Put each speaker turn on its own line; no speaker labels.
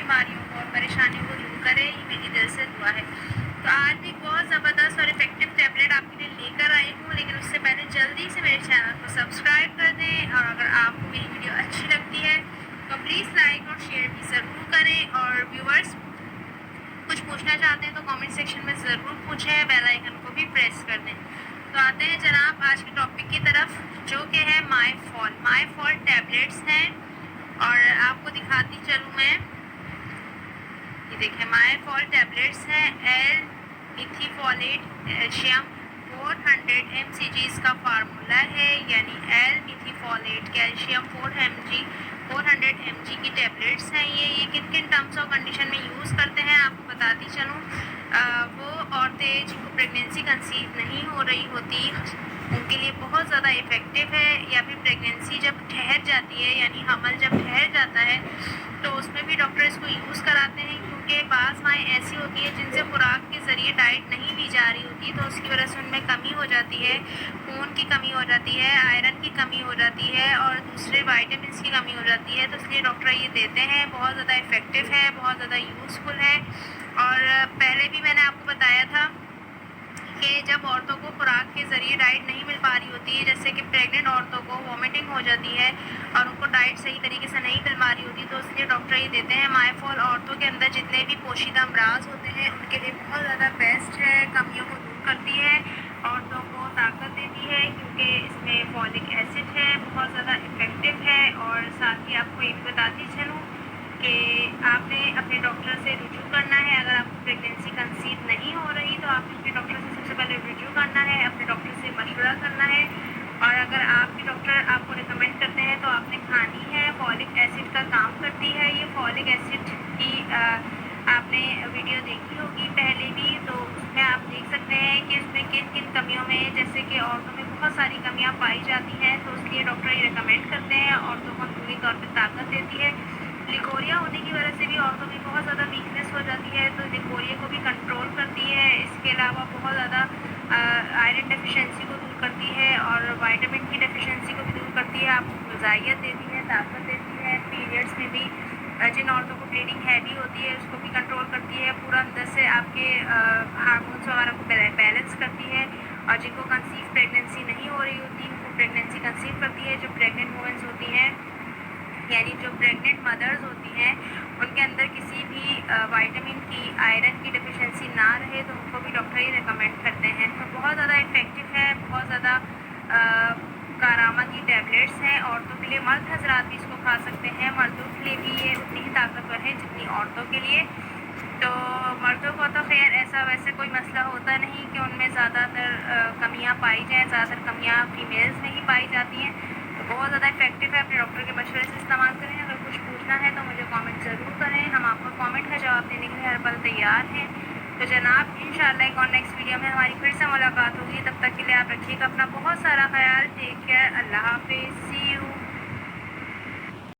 बीमारियों को और परेशानियों को दूर करे, ये मेरी दिल से दुआ है। तो आज भी बहुत ज़बरदस्त और इफेक्टिव टैबलेट आपके लिए लेकर आई हूँ, लेकिन उससे पहले जल्दी से मेरे चैनल को सब्सक्राइब कर दें, और अगर आपको मेरी वीडियो अच्छी लगती है तो प्लीज़ लाइक और शेयर भी ज़रूर करें। और व्यूअर्स कुछ पूछना चाहते हैं तो कमेंट सेक्शन में ज़रूर पूछें, बेल आइकन को भी प्रेस कर दें। तो आते हैं जनाब आज के टॉपिक की तरफ, जो कि है माई फॉल टैबलेट्स हैं। और आपको दिखाती चलूँ मैं, ये देखें माई फॉल टैबलेट्स हैं। एल मिथीफोलेट कैल्शियम 400 mg इसका फार्मूला है, यानी एल मिथीफोलेट कैल्शियम 400 mg की टैबलेट्स हैं। ये किन किन टर्म्स और कंडीशन में यूज़ करते हैं आपको बताती चलूँ। वो औरतें जिनको प्रेगनेंसी कंसीव नहीं हो रही होती उनके लिए बहुत ज़्यादा इफ़ेक्टिव है, या फिर प्रेगनेंसी जब ठहर जाती है यानी हमल जब ठहर जाता है तो उसमें भी डॉक्टर इसको यूज़ कराते हैं, क्योंकि बाज़ माएँ ऐसी होती है जिनसे खुराक के ज़रिए डाइट नहीं ली जा रही होती, तो उसकी वजह से उनमें कमी हो जाती है, खून की कमी हो जाती है, आयरन की कमी हो जाती है और दूसरे वाइटामिन की कमी हो जाती है। तो इसलिए डॉक्टर ये देते हैं, बहुत ज़्यादा इफ़ेक्टिव है, बहुत ज़्यादा यूज़फुल है। और पहले भी मैंने आपको बताया था कि जब औरतों को खुराक के ज़रिए डाइट नहीं मिल पा रही होती है, जैसे कि प्रेग्नेंट औरतों को वॉमिटिंग हो जाती है और उनको डाइट सही तरीके से नहीं मिल पा रही होती, तो इसलिए डॉक्टर ये देते हैं। मायफॉल औरतों के अंदर जितने भी पोशीदा अमराज होते हैं उनके लिए बहुत ज़्यादा बेस्ट है, कमियों को दूर करती है, औरतों को ताकत देती है, क्योंकि इसमें फॉलिक एसिड है, बहुत ज़्यादा इफ़ेक्टिव है। और साथ ही आपको ये भी बताती चलूँ कि आपने अपने डॉक्टर से रुजू करना है। अगर आपको प्रेगनेंसी कंसीव नहीं हो रही तो आपने अपने डॉक्टर से सबसे पहले रुजू करना है, अपने डॉक्टर से मशवरा करना है। और अगर आपके डॉक्टर आपको रिकमेंड करते हैं तो आपने खानी है। फॉलिक एसिड का काम करती है ये। फॉलिक एसिड की आपने वीडियो देखी होगी पहले भी, तो उसमें आप देख सकते हैं कि इसमें किन किन कमियों में, जैसे कि औरतों में बहुत सारी कमियाँ पाई जाती हैं, तो इसलिए डॉक्टर ये रिकमेंड करते हैं। औरतों को पूरी तौर पर ताकत देती है। लिकोरिया होने की वजह से भी औरतों में बहुत ज़्यादा वीकनेस हो जाती है, तो लिकोरिया को भी कंट्रोल करती है। इसके अलावा बहुत ज़्यादा आयरन डेफिशिएंसी को दूर करती है और विटामिन की डेफिशिएंसी को भी दूर करती है, आपको ग़िज़ाइयत देती है, ताकत देती है। पीरियड्स में भी जिन औरतों को ब्लीडिंग हैवी होती है उसको भी कंट्रोल करती है, पूरा अंदर से आपके हार्मोन्स वगैरह को बैलेंस करती है। और जिनको कंसीव प्रेगनेंसी नहीं हो रही होती उनको प्रेगनेंसी कंसीव करती है। जो प्रेग्नेंट वुमेन्स होती हैं यानी जो प्रेग्नेंट मदर्स होती हैं उनके अंदर किसी भी विटामिन की, आयरन की डेफिशिएंसी ना रहे तो उनको भी डॉक्टर ही रिकमेंड करते हैं। तो बहुत ज़्यादा इफ़ेक्टिव है, बहुत ज़्यादा कारआमद की टैबलेट्स हैं। औरतों के लिए, मर्द हजरात भी इसको खा सकते हैं, मर्दों के लिए भी ये उतनी ही ताकतवर है जितनी औरतों के लिए। तो मर्दों को तो खैर ऐसा वैसे कोई मसला होता नहीं कि उनमें ज़्यादातर कमियाँ पाई जाएँ, ज़्यादातर कमियाँ फीमेल्स में ही पाई जाती हैं। तो बहुत ज़्यादा इफेक्टिव है, अपने डॉक्टर के मशवरे से इस्तेमाल करें। अगर कुछ पूछना है तो मुझे कमेंट ज़रूर करें, हम आपका कमेंट का जवाब देने के लिए हर पल तैयार हैं। तो जनाब इंशाल्लाह एक और नेक्स्ट वीडियो में हमारी फिर से मुलाकात होगी। तब तक के लिए आप रखिएगा अपना बहुत सारा ख्याल। टेक केयर, अल्लाह हाफिज़, सी यू।